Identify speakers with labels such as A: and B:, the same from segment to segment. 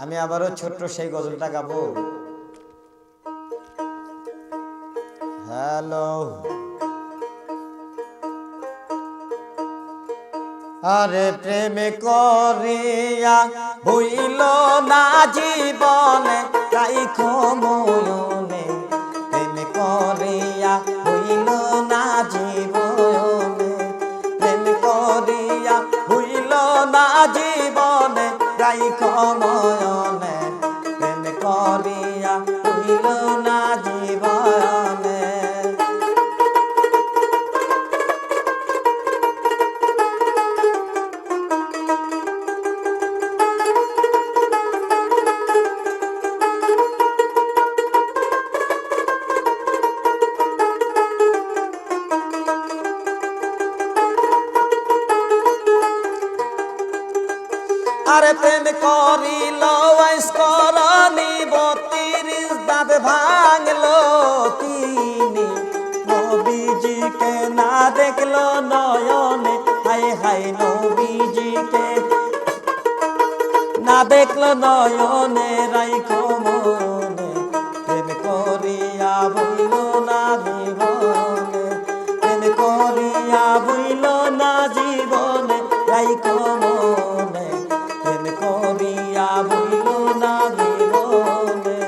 A: আমি আবারও ছোট্ট সেই গজলটা গাবো। হ্যালো, আরে প্রেম করিয়া হইল না জীবনে রাইখো ময়নে, প্রেম করিয়া হইল না জীবনে, প্রেম করিয়া হইল না জীবনে রাইখো ময়নে, প্রেম করিয়া হইল না জীবনে। আরে প্রেম করিল করনি 32 দাঁত ভাঙলো তিনি, নবীজিকে না দেখলো নয়নে, হায় হায় নবীজিকে না দেখলো নয়নে রাইখো মনে, প্রেম করিয়া বইল না জীবনে, প্রেম করিয়া বইল না জীবনে রাইখো মনে, প্রেম করিয়া বইল না জীবনে।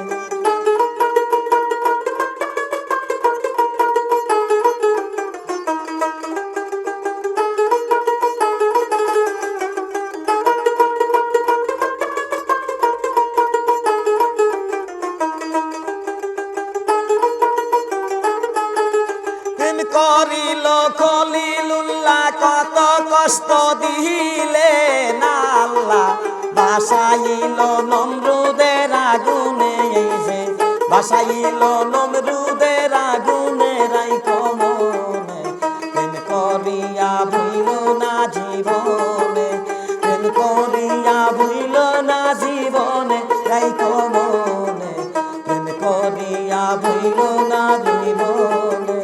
A: প্রেম করিল খলিলুল্লাহ কত কষ্ট দিলেন আল্লাহ, বাসাইল নমরুদের আগুনে, এই যে বাসাইল নমরুদের আগুনে রাইখো মনে, প্রেম করিয়া বইল না জীবনে, প্রেম করিয়া বইল না জীবনে রাইখো মনে, প্রেম করিয়া বইল না জীবনে।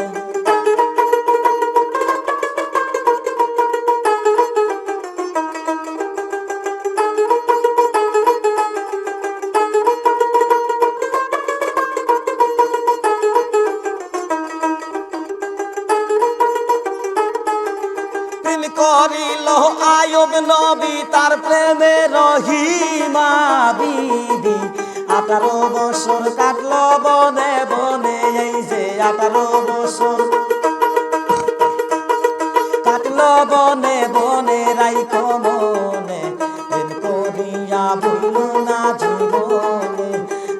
A: করিল আয়ুব নবী তার প্রেমে রহিমা বিবি, 18 বছর কাটলো বনে বনে, এই যে 18 বছর কাটলো বনে বনে রাইখো মনে, প্রেম করিয়া বইল না জীবনে,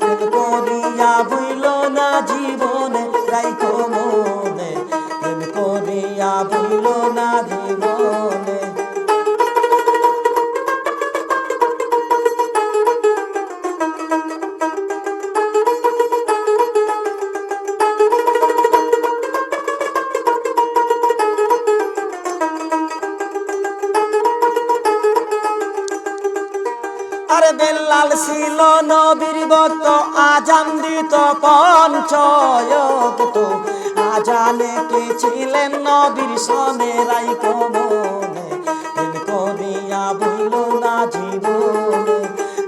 A: প্রেম করিয়া বইল না জীবনে রাইখো মনে, প্রেম করিয়া বইল না জীবনে। আরে বেল্লাল ছিল নবীর ভক্ত, আজান দিত পঞ্চয়ক্ত, আজানে কে ছিলেন নবীর সনে রাইখো মনে, প্রেম করিয়া বইল না জীবনে,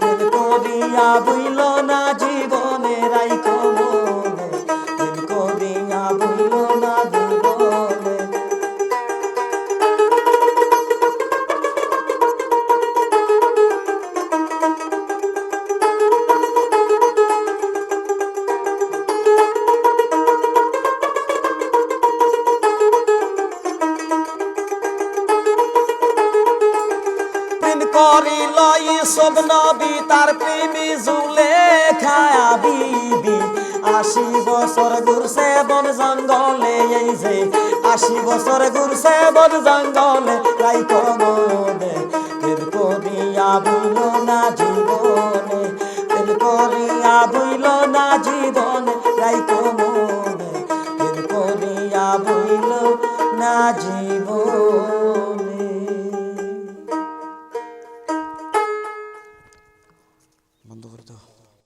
A: প্রেম করিয়া বইল না জীবনে রাইখো মনে, প্রেম করিয়া বইল না জীবনে। করিল ইউসুফ নবী তার প্রেমী জুলেখা বিবি, 80 বছর ঘুরছে বন জঙ্গলে, এই যে 80 বছর ঘুরছে বন জঙ্গলে রাইখো মনে, প্রেম করিয়া বইল না জীবনে, প্রেম করিয়া বইল না জীবনে।